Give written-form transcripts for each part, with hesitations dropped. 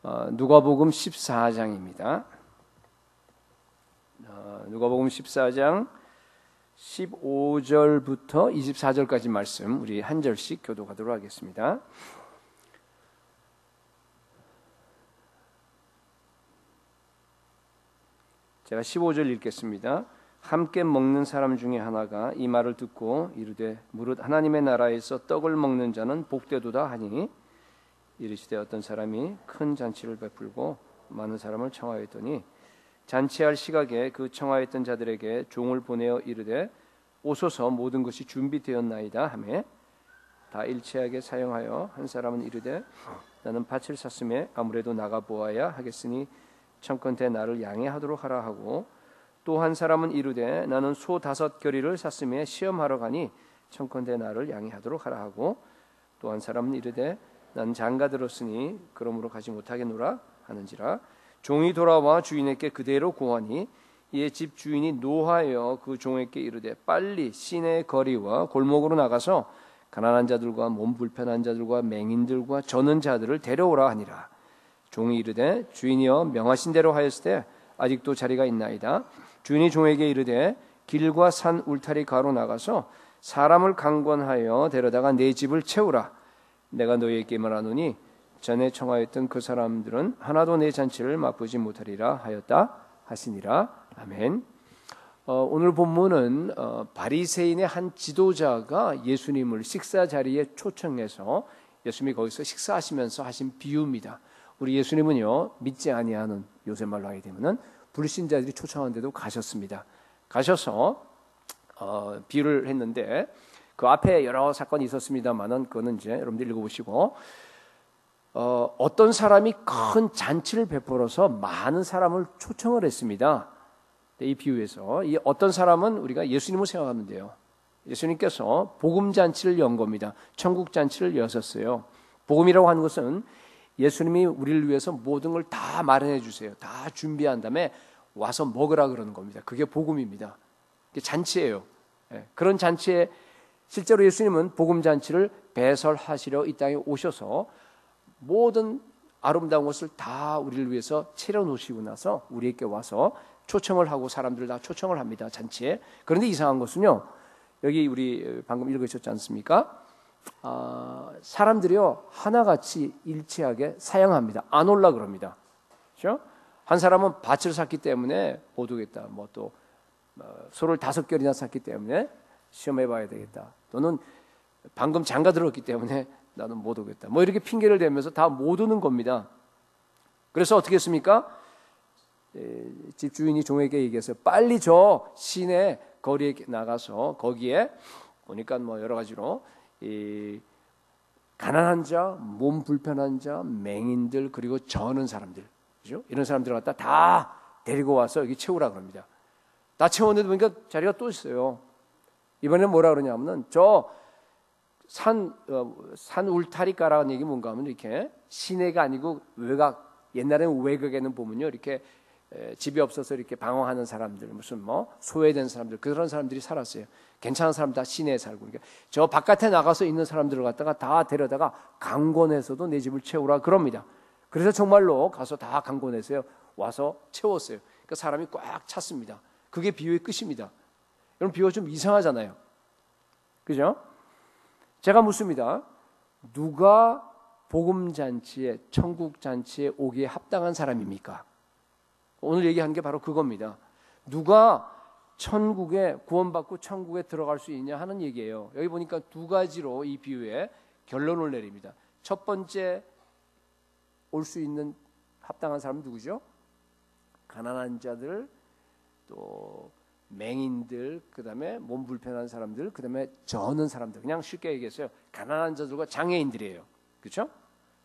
누가복음 14장입니다. 누가복음 14장 15절부터 24절까지 말씀 우리 한 절씩 교독하도록 하겠습니다. 제가 15절 읽겠습니다. 함께 먹는 사람 중에 하나가 이 말을 듣고 이르되 무릇 하나님의 나라에서 떡을 먹는 자는 복되도다 하니 이르시되 어떤 사람이 큰 잔치를 베풀고 많은 사람을 청하였더니 잔치할 시각에 그 청하였던 자들에게 종을 보내어 이르되 오소서 모든 것이 준비되었나이다 하매 다 일체하게 사용하여 한 사람은 이르되 나는 밭을 샀음에 아무래도 나가 보아야 하겠으니 청컨대 나를 양해하도록 하라 하고 또 한 사람은 이르되 나는 소 5겨리를 샀음에 시험하러 가니 청컨대 나를 양해하도록 하라 하고 또 한 사람은 이르되 난 장가 들었으니 그러므로 가지 못하겠노라 하는지라 종이 돌아와 주인에게 그대로 고하니 이에 집 주인이 노하여 그 종에게 이르되 빨리 시내 거리와 골목으로 나가서 가난한 자들과 몸 불편한 자들과 맹인들과 저는 자들을 데려오라 하니라. 종이 이르되 주인이여 명하신 대로 하였으되 아직도 자리가 있나이다. 주인이 종에게 이르되 길과 산 울타리 가로 나가서 사람을 강권하여 데려다가 내 집을 채우라. 내가 너희에게 말하노니 전에 청하였던 그 사람들은 하나도 내 잔치를 맛보지 못하리라 하였다 하시니라. 아멘. 오늘 본문은 바리새인의 한 지도자가 예수님을 식사 자리에 초청해서 예수님이 거기서 식사하시면서 하신 비유입니다. 우리 예수님은요 믿지 아니하는 요새 말로 하게 되면은 불신자들이 초청한 데도 가셨습니다. 가셔서 비유를 했는데 그 앞에 여러 사건이 있었습니다만은 그거는 이제 여러분들 읽어보시고 어떤 사람이 큰 잔치를 베풀어서 많은 사람을 초청을 했습니다. 이 비유에서 이 어떤 사람은 우리가 예수님을 생각하면 돼요. 예수님께서 복음 잔치를 연 겁니다. 천국 잔치를 여셨어요. 복음이라고 하는 것은 예수님이 우리를 위해서 모든 걸 다 마련해 주세요. 다 준비한 다음에 와서 먹으라 그러는 겁니다. 그게 복음입니다. 그게 잔치예요. 그런 잔치에 실제로 예수님은 복음 잔치를 배설하시려 이 땅에 오셔서 모든 아름다운 것을 다 우리를 위해서 차려놓으시고 나서 우리에게 와서 초청을 하고 사람들을 다 초청을 합니다. 잔치에. 그런데 이상한 것은요. 여기 우리 방금 읽으셨지 않습니까? 사람들이요 하나같이 일치하게 사양합니다. 안 올라 그럽니다. 그렇죠? 한 사람은 밭을 샀기 때문에 못 오겠다. 뭐 또 소를 5겨리나 샀기 때문에 시험해봐야 되겠다. 또는 방금 장가 들었기 때문에 나는 못 오겠다. 뭐 이렇게 핑계를 대면서 다 못 오는 겁니다. 그래서 어떻게 했습니까? 집 주인이 종에게 얘기했어요. 빨리 저 시내 거리에 나가서 거기에 보니까 뭐 여러 가지로 이 가난한 자, 몸 불편한 자, 맹인들 그리고 저는 사람들, 그죠? 이런 사람들을 갖다 다 데리고 와서 여기 채우라 그럽니다. 다 채웠는데 보니까 자리가 또 있어요. 이번에는 뭐라 그러냐면은 저 산 울타리 가라는 얘기 뭔가 하면 이렇게 시내가 아니고 외곽, 옛날에는 외곽에는 보면요 이렇게 집이 없어서 이렇게 방황하는 사람들, 무슨 뭐 소외된 사람들, 그런 사람들이 살았어요. 괜찮은 사람 다 시내에 살고. 그러니까 저 바깥에 나가서 있는 사람들을 갖다가 다 데려다가 강권해서도 내 집을 채우라 그럽니다. 그래서 정말로 가서 다 강권해서요 와서 채웠어요. 그러니까 사람이 꽉 찼습니다. 그게 비유의 끝입니다. 여러분 비유가 좀 이상하잖아요. 그죠? 제가 묻습니다. 누가 복음잔치에 천국잔치에 오기에 합당한 사람입니까? 오늘 얘기하는 게 바로 그겁니다. 누가 천국에 구원받고 천국에 들어갈 수 있냐 하는 얘기예요. 여기 보니까 두 가지로 이 비유에 결론을 내립니다. 첫 번째 올 수 있는 합당한 사람은 누구죠? 가난한 자들, 또 맹인들, 그 다음에 몸 불편한 사람들, 그 다음에 저는 사람들. 그냥 쉽게 얘기해서요. 가난한 자들과 장애인들이에요. 그렇죠?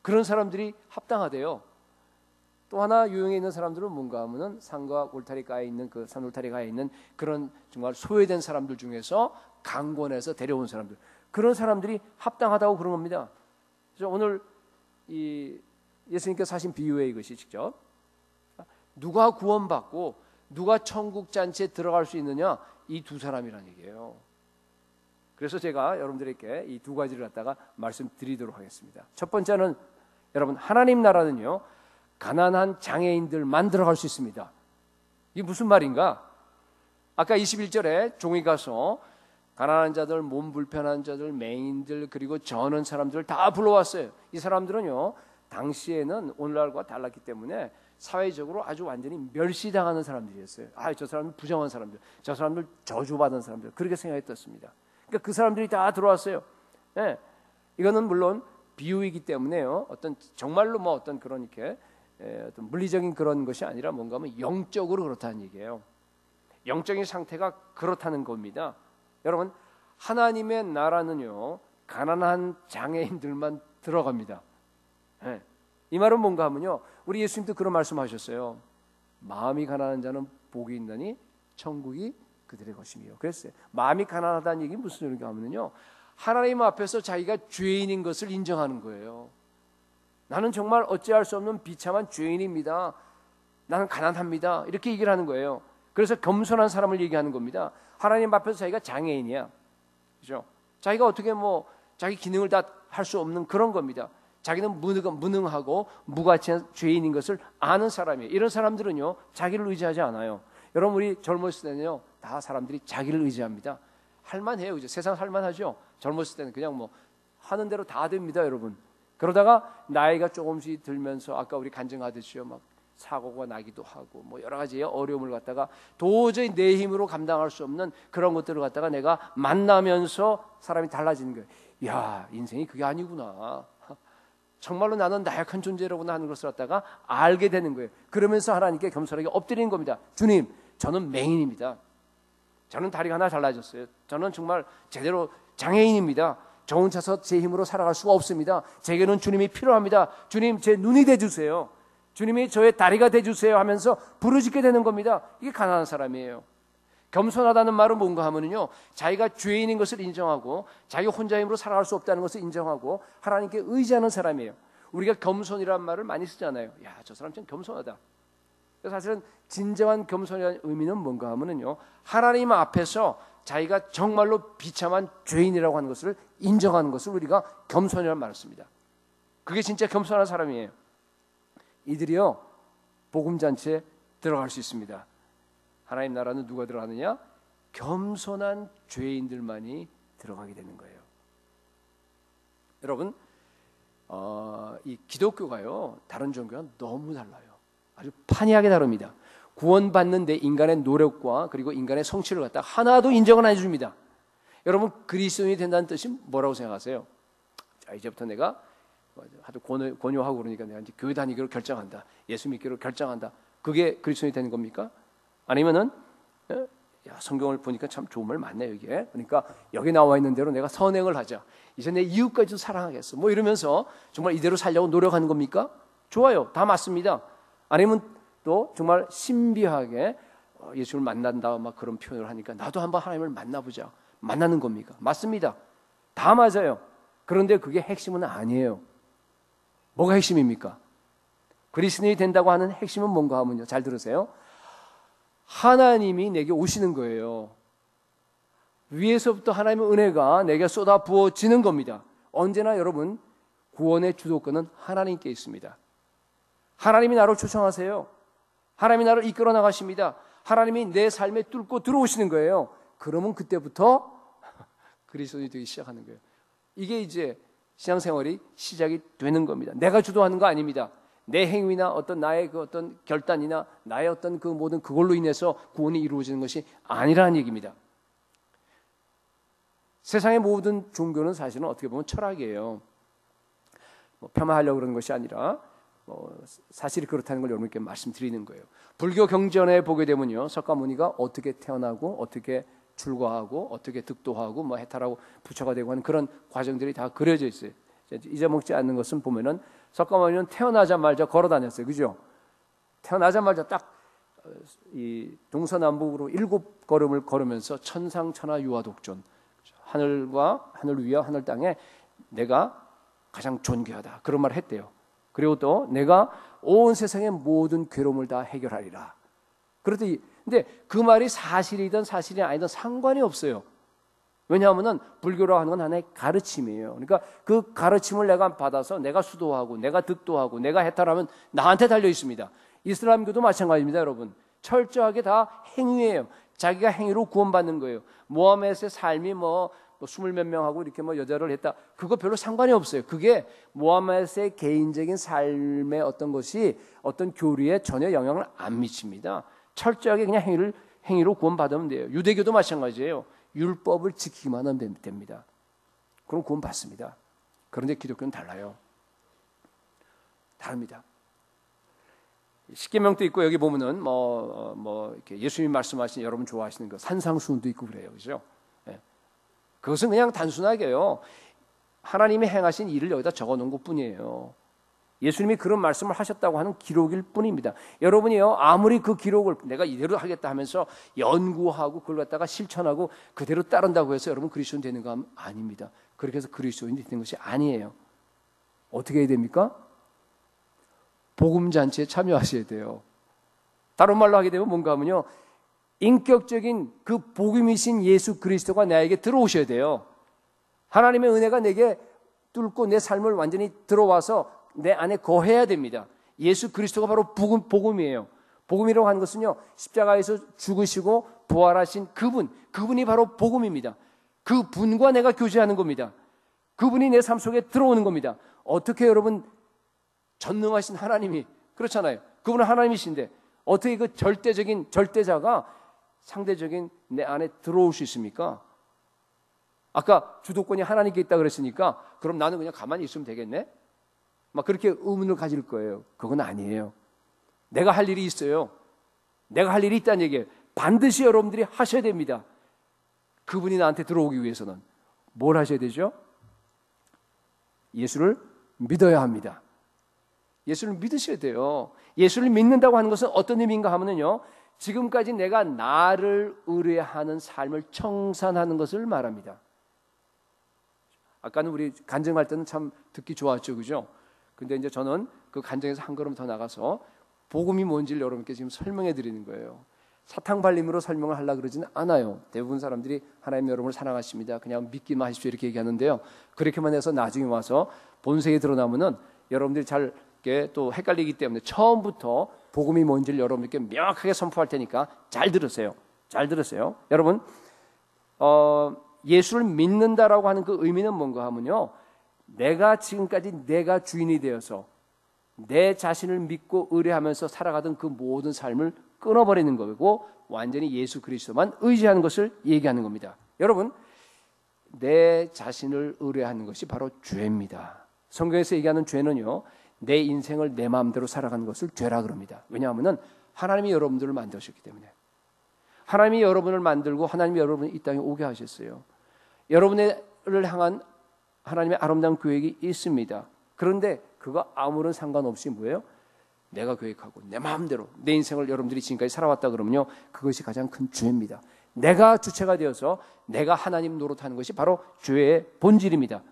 그런 사람들이 합당하대요. 또 하나 유형에 있는 사람들은 뭔가 하면은 산과 울타리가에 있는 그 산 울타리가에 있는 그런 정말 소외된 사람들 중에서 강권해서 데려온 사람들. 그런 사람들이 합당하다고 그런 겁니다. 그래서 오늘 이 예수님께서 하신 비유의 이것이 직접 누가 구원받고 누가 천국 잔치에 들어갈 수 있느냐? 이 두 사람이라는 얘기예요. 그래서 제가 여러분들에게 이 두 가지를 갖다가 말씀드리도록 하겠습니다. 첫 번째는 여러분 하나님 나라는요 가난한 장애인들만 들어갈 수 있습니다. 이게 무슨 말인가? 아까 21절에 종이 가서 가난한 자들, 몸 불편한 자들, 맹인들, 그리고 저는 사람들을 다 불러왔어요. 이 사람들은요, 당시에는 오늘날과 달랐기 때문에 사회적으로 아주 완전히 멸시당하는 사람들이었어요. 저 사람들 부정한 사람들, 저 사람들 저주받은 사람들, 그렇게 생각했었습니다. 그러니까 그 사람들이 다 들어왔어요. 네. 이거는 물론 비유이기 때문에요. 어떤 정말로 뭐 어떤 그런 이렇게 어떤 물리적인 그런 것이 아니라 뭔가 하면 영적으로 그렇다는 얘기예요. 영적인 상태가 그렇다는 겁니다. 여러분, 하나님의 나라는요, 가난한 장애인들만 들어갑니다. 네. 이 말은 뭔가 하면요, 우리 예수님도 그런 말씀하셨어요. 마음이 가난한 자는 복이 있나니 천국이 그들의 것이며. 그랬어요. 마음이 가난하다는 얘기 무슨 소리인가 하면요, 하나님 앞에서 자기가 죄인인 것을 인정하는 거예요. 나는 정말 어찌할 수 없는 비참한 죄인입니다. 나는 가난합니다. 이렇게 얘기를 하는 거예요. 그래서 겸손한 사람을 얘기하는 겁니다. 하나님 앞에서 자기가 장애인이야. 그죠? 자기가 어떻게 뭐 자기 기능을 다 할 수 없는 그런 겁니다. 자기는 무능하고 무가치한 죄인인 것을 아는 사람이에요. 이런 사람들은요, 자기를 의지하지 않아요. 여러분, 우리 젊었을 때는요, 다 사람들이 자기를 의지합니다. 할만해요. 그죠? 세상 할만하죠? 젊었을 때는 그냥 뭐 하는 대로 다 됩니다, 여러분. 그러다가 나이가 조금씩 들면서 아까 우리 간증하듯이요, 막 사고가 나기도 하고 뭐 여러 가지의 어려움을 갖다가 도저히 내 힘으로 감당할 수 없는 그런 것들을 갖다가 내가 만나면서 사람이 달라지는 거예요. 야, 인생이 그게 아니구나. 정말로 나는 나약한 존재라고나 하는 것을 갖다가 알게 되는 거예요. 그러면서 하나님께 겸손하게 엎드리는 겁니다. 주님, 저는 맹인입니다. 저는 다리가 하나 잘라졌어요. 저는 정말 제대로 장애인입니다. 저 혼자서 제 힘으로 살아갈 수가 없습니다. 제게는 주님이 필요합니다. 주님, 제 눈이 돼주세요. 주님이 저의 다리가 돼주세요 하면서 부르짖게 되는 겁니다. 이게 가난한 사람이에요. 겸손하다는 말은 뭔가 하면요, 자기가 죄인인 것을 인정하고 자기 혼자 힘으로 살아갈 수 없다는 것을 인정하고 하나님께 의지하는 사람이에요. 우리가 겸손이라는 말을 많이 쓰잖아요. 야, 저 사람 참 겸손하다. 사실은 진정한 겸손이라는 의미는 뭔가 하면요, 하나님 앞에서 자기가 정말로 비참한 죄인이라고 하는 것을 인정하는 것을 우리가 겸손이라는 말을 씁니다. 그게 진짜 겸손한 사람이에요. 이들이요, 복음잔치에 들어갈 수 있습니다. 하나님 나라는 누가 들어가느냐? 겸손한 죄인들만이 들어가게 되는 거예요. 여러분, 이 기독교가요, 다른 종교와 너무 달라요. 아주 판이하게 다릅니다. 구원받는 데 인간의 노력과 그리고 인간의 성취를 갖다 하나도 인정은 안 해줍니다. 여러분, 그리스도인이 된다는 뜻이 뭐라고 생각하세요? 자, 이제부터 내가 하도 권유하고 그러니까 내가 이제 교회 다니기로 결정한다. 예수 믿기로 결정한다. 그게 그리스도인이 되는 겁니까? 아니면은, 야, 성경을 보니까 참 좋은 말 많네요, 이게. 그러니까 여기 나와 있는 대로 내가 선행을 하자. 이제 내 이웃까지도 사랑하겠어. 뭐 이러면서 정말 이대로 살려고 노력하는 겁니까? 좋아요. 다 맞습니다. 아니면 또 정말 신비하게 예수를 만난다, 막 그런 표현을 하니까 나도 한번 하나님을 만나보자. 만나는 겁니까? 맞습니다. 다 맞아요. 그런데 그게 핵심은 아니에요. 뭐가 핵심입니까? 그리스도인이 된다고 하는 핵심은 뭔가 하면요, 잘 들으세요. 하나님이 내게 오시는 거예요. 위에서부터 하나님의 은혜가 내게 쏟아 부어지는 겁니다. 언제나 여러분, 구원의 주도권은 하나님께 있습니다. 하나님이 나를 초청하세요. 하나님이 나를 이끌어 나가십니다. 하나님이 내 삶에 뚫고 들어오시는 거예요. 그러면 그때부터 그리스도인이 되기 시작하는 거예요. 이게 이제 신앙생활이 시작이 되는 겁니다. 내가 주도하는 거 아닙니다. 내 행위나 어떤 나의 그 어떤 결단이나 나의 어떤 그 모든 그걸로 인해서 구원이 이루어지는 것이 아니라는 얘기입니다. 세상의 모든 종교는 사실은 어떻게 보면 철학이에요. 뭐 폄하하려고 그러는 것이 아니라 사실이 그렇다는 걸 여러분께 말씀드리는 거예요. 불교 경전에 보게 되면요, 석가모니가 어떻게 태어나고 어떻게 출가하고 어떻게 득도하고 뭐 해탈하고 부처가 되고 하는 그런 과정들이 다 그려져 있어요. 잊어먹지 않는 것은 보면은 석가모니는 태어나자마자 걸어 다녔어요. 그죠? 태어나자마자 딱 이 동서남북으로 7걸음을 걸으면서 천상천하 유아독존, 하늘과 하늘 위와 하늘 땅에 내가 가장 존귀하다, 그런 말을 했대요. 그리고 또 내가 온 세상의 모든 괴로움을 다 해결하리라. 그런데 근데 그 말이 사실이든 사실이 아니든 상관이 없어요. 왜냐하면 불교라고 하는 건 하나의 가르침이에요. 그러니까 그 가르침을 내가 받아서 내가 수도하고 내가 득도하고 내가 해탈하면 나한테 달려 있습니다. 이슬람교도 마찬가지입니다, 여러분. 철저하게 다 행위예요. 자기가 행위로 구원받는 거예요. 모하메드의 삶이 뭐 20몇 명하고 이렇게 여자를 했다. 그거 별로 상관이 없어요. 그게 모하메드의 개인적인 삶의 어떤 것이 어떤 교리에 전혀 영향을 안 미칩니다. 철저하게 그냥 행위로 구원받으면 돼요. 유대교도 마찬가지예요. 율법을 지키기만 하면 됩니다. 그럼 구원받습니다. 그런데 기독교는 달라요. 다릅니다. 십계명도 있고 여기 보면은 이렇게 예수님 말씀하신 여러분 좋아하시는 거 산상수훈도 있고 그래요, 그죠? 예. 그것은 그냥 단순하게요. 하나님이 행하신 일을 여기다 적어놓은 것뿐이에요. 예수님이 그런 말씀을 하셨다고 하는 기록일 뿐입니다. 여러분이요, 아무리 그 기록을 내가 이대로 하겠다 하면서 연구하고 그걸 갖다가 실천하고 그대로 따른다고 해서 여러분 그리스도인 되는 거 아닙니다. 그렇게 해서 그리스도인이 되는 것이 아니에요. 어떻게 해야 됩니까? 복음잔치에 참여하셔야 돼요. 다른 말로 하게 되면 뭔가 하면요, 인격적인 그 복음이신 예수 그리스도가 나에게 들어오셔야 돼요. 하나님의 은혜가 내게 뚫고 내 삶을 완전히 들어와서 내 안에 거해야 됩니다. 예수 그리스도가 바로 복음이에요. 복음이라고 하는 것은요, 십자가에서 죽으시고 부활하신 그분이 바로 복음입니다. 그 분과 내가 교제하는 겁니다. 그분이 내 삶 속에 들어오는 겁니다. 어떻게 여러분 전능하신 하나님이 그렇잖아요. 그분은 하나님이신데 어떻게 그 절대적인 절대자가 상대적인 내 안에 들어올 수 있습니까? 아까 주도권이 하나님께 있다 그랬으니까 그럼 나는 그냥 가만히 있으면 되겠네? 막 그렇게 의문을 가질 거예요. 그건 아니에요. 내가 할 일이 있어요. 내가 할 일이 있다는 얘기예요. 반드시 여러분들이 하셔야 됩니다. 그분이 나한테 들어오기 위해서는 뭘 하셔야 되죠? 예수를 믿어야 합니다. 예수를 믿으셔야 돼요. 예수를 믿는다고 하는 것은 어떤 의미인가 하면요, 지금까지 내가 나를 의뢰하는 삶을 청산하는 것을 말합니다. 아까는 우리 간증할 때는 참 듣기 좋았죠, 그죠? 근데 이제 저는 그 간증에서 한 걸음 더 나가서 복음이 뭔지를 여러분께 지금 설명해 드리는 거예요. 사탕발림으로 설명을 하려고 그러지는 않아요. 대부분 사람들이 하나님 여러분을 사랑하십니다, 그냥 믿기만 하십시오 이렇게 얘기하는데요. 그렇게만 해서 나중에 와서 본색이 드러나면은 여러분들이 잘 또 헷갈리기 때문에 처음부터 복음이 뭔지를 여러분들께 명확하게 선포할 테니까 잘 들으세요. 잘 들으세요. 여러분, 예수를 믿는다라고 하는 그 의미는 뭔가 하면요, 내가 지금까지 내가 주인이 되어서 내 자신을 믿고 의뢰하면서 살아가던 그 모든 삶을 끊어버리는 거고 완전히 예수 그리스도만 의지하는 것을 얘기하는 겁니다. 여러분, 내 자신을 의뢰하는 것이 바로 죄입니다. 성경에서 얘기하는 죄는요, 내 인생을 내 마음대로 살아가는 것을 죄라 그럽니다. 왜냐하면 하나님이 여러분들을 만드셨기 때문에. 하나님이 여러분을 만들고 하나님이 여러분을 이 땅에 오게 하셨어요. 여러분을 향한 하나님의 아름다운 계획이 있습니다. 그런데 그거 아무런 상관없이 뭐예요? 내가 계획하고 내 마음대로 내 인생을 여러분들이 지금까지 살아왔다 그러면요, 그것이 가장 큰 죄입니다. 내가 주체가 되어서 내가 하나님 노릇하는 것이 바로 죄의 본질입니다.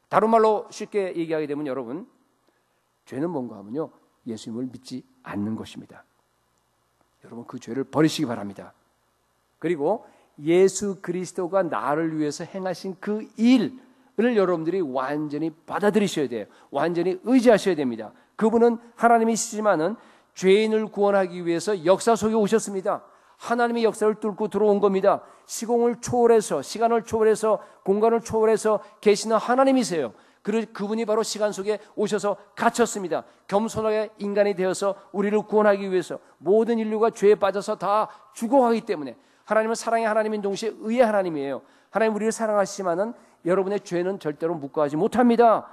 다른 말로 쉽게 얘기하게 되면 여러분, 죄는 뭔가 하면요, 예수님을 믿지 않는 것입니다. 여러분, 그 죄를 버리시기 바랍니다. 그리고 예수 그리스도가 나를 위해서 행하신 그 일을 여러분들이 완전히 받아들이셔야 돼요. 완전히 의지하셔야 됩니다. 그분은 하나님이시지만은 죄인을 구원하기 위해서 역사 속에 오셨습니다. 하나님의 역사를 뚫고 들어온 겁니다. 시공을 초월해서, 시간을 초월해서, 공간을 초월해서 계시는 하나님이세요. 그분이 바로 시간 속에 오셔서 갇혔습니다. 겸손하게 인간이 되어서 우리를 구원하기 위해서 모든 인류가 죄에 빠져서 다 죽어가기 때문에 하나님은 사랑의 하나님인 동시에 의의 하나님이에요. 하나님 우리를 사랑하시지만은 여러분의 죄는 절대로 묵과하지 못합니다.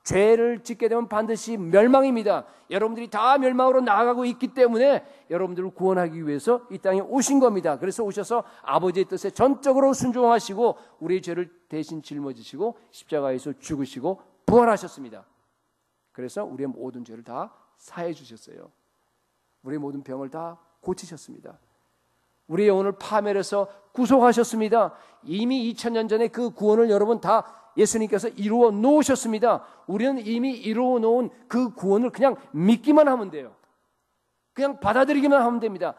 죄를 짓게 되면 반드시 멸망입니다. 여러분들이 다 멸망으로 나아가고 있기 때문에 여러분들을 구원하기 위해서 이 땅에 오신 겁니다. 그래서 오셔서 아버지의 뜻에 전적으로 순종하시고 우리의 죄를 대신 짊어지시고 십자가에서 죽으시고 부활하셨습니다. 그래서 우리의 모든 죄를 다 사해 주셨어요. 우리의 모든 병을 다 고치셨습니다. 우리의 영혼을 파멸해서 구속하셨습니다. 이미 2000년 전에 그 구원을 여러분 다 예수님께서 이루어 놓으셨습니다. 우리는 이미 이루어 놓은 그 구원을 그냥 믿기만 하면 돼요. 그냥 받아들이기만 하면 됩니다.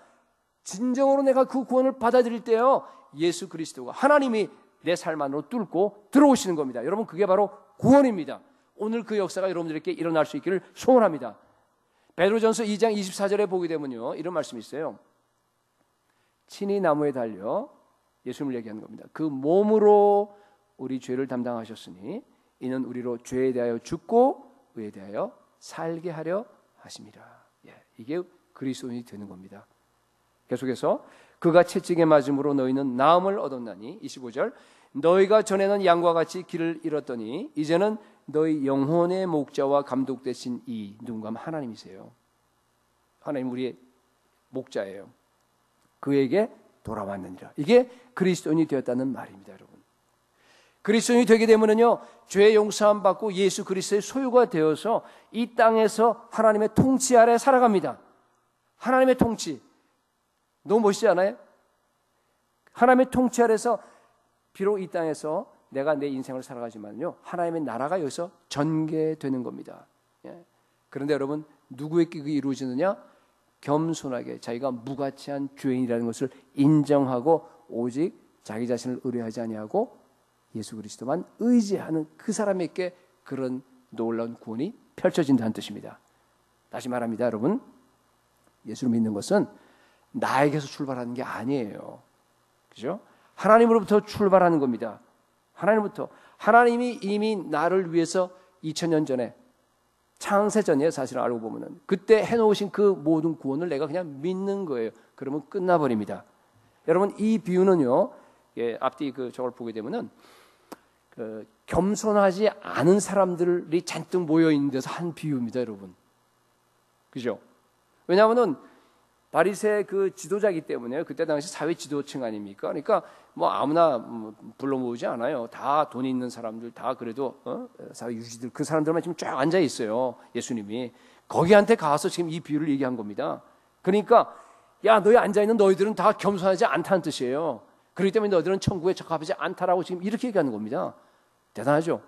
진정으로 내가 그 구원을 받아들일 때요, 예수 그리스도가 하나님이 내 삶 안으로 뚫고 들어오시는 겁니다. 여러분, 그게 바로 구원입니다. 오늘 그 역사가 여러분들에게 일어날 수 있기를 소원합니다. 베드로전서 2장 24절에 보게 되면요, 이런 말씀이 있어요. 친히 나무에 달려 예수님을 얘기하는 겁니다. 그 몸으로 우리 죄를 담당하셨으니 이는 우리로 죄에 대하여 죽고 의에 대하여 살게 하려 하심이라. 이게 그리스도인이 되는 겁니다. 계속해서 그가 채찍에 맞음으로 너희는 나음을 얻었나니 25절 너희가 전에는 양과 같이 길을 잃었더니 이제는 너희 영혼의 목자와 감독 되신 이 누군가 하면 하나님이세요. 하나님 우리의 목자예요. 그에게 돌아왔느니라. 이게 그리스도인이 되었다는 말입니다, 여러분. 그리스도인이 되게 되면은요, 죄 용서함 받고 예수 그리스도의 소유가 되어서 이 땅에서 하나님의 통치 아래 살아갑니다. 하나님의 통치. 너무 멋있지 않아요? 하나님의 통치 아래서 비록 이 땅에서 내가 내 인생을 살아가지만요, 하나님의 나라가 여기서 전개되는 겁니다. 그런데 여러분, 누구의 끼가 이루어지느냐? 겸손하게 자기가 무가치한 죄인이라는 것을 인정하고 오직 자기 자신을 의뢰하지 아니하고 예수 그리스도만 의지하는 그 사람에게 그런 놀라운 구원이 펼쳐진다는 뜻입니다. 다시 말합니다, 여러분. 예수를 믿는 것은 나에게서 출발하는 게 아니에요. 그죠? 하나님으로부터 출발하는 겁니다. 하나님부터. 하나님이 이미 나를 위해서 2000년 전에 창세전이에요. 사실은 알고 보면은 그때 해놓으신 그 모든 구원을 내가 그냥 믿는 거예요. 그러면 끝나버립니다. 여러분, 이 비유는요, 앞뒤 저걸 보게 되면은 겸손하지 않은 사람들이 잔뜩 모여 있는 데서 한 비유입니다, 여러분. 그죠? 왜냐하면은 바리새 그 지도자이기 때문에 그때 당시 사회 지도층 아닙니까? 그러니까 뭐 아무나 불러 모으지 않아요. 다 돈 있는 사람들, 다 그래도 사회 유지들 그 사람들만 지금 쫙 앉아 있어요. 예수님이 거기한테 가서 지금 이 비유를 얘기한 겁니다. 그러니까 야, 너희 앉아 있는 너희들은 다 겸손하지 않다는 뜻이에요. 그렇기 때문에 너희들은 천국에 적합하지 않다라고 지금 이렇게 얘기하는 겁니다. 대단하죠?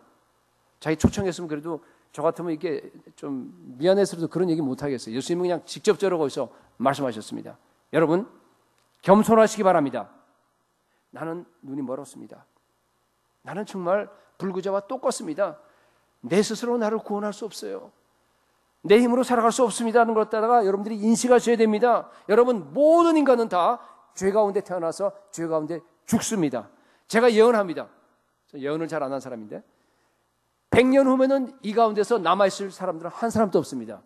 자기 초청했으면 그래도 저 같으면 이게 좀 미안해서라도 그런 얘기 못 하겠어요. 예수님은 그냥 직접적으로 거기서 말씀하셨습니다. 여러분, 겸손하시기 바랍니다. 나는 눈이 멀었습니다. 나는 정말 불구자와 똑같습니다. 내 스스로 나를 구원할 수 없어요. 내 힘으로 살아갈 수 없습니다는 것 갖다가 여러분들이 인식하셔야 됩니다. 여러분, 모든 인간은 다 죄 가운데 태어나서 죄 가운데 죽습니다. 제가 예언합니다. 예언을 잘 안 한 사람인데 100년 후면은 이 가운데서 남아있을 사람들은 한 사람도 없습니다.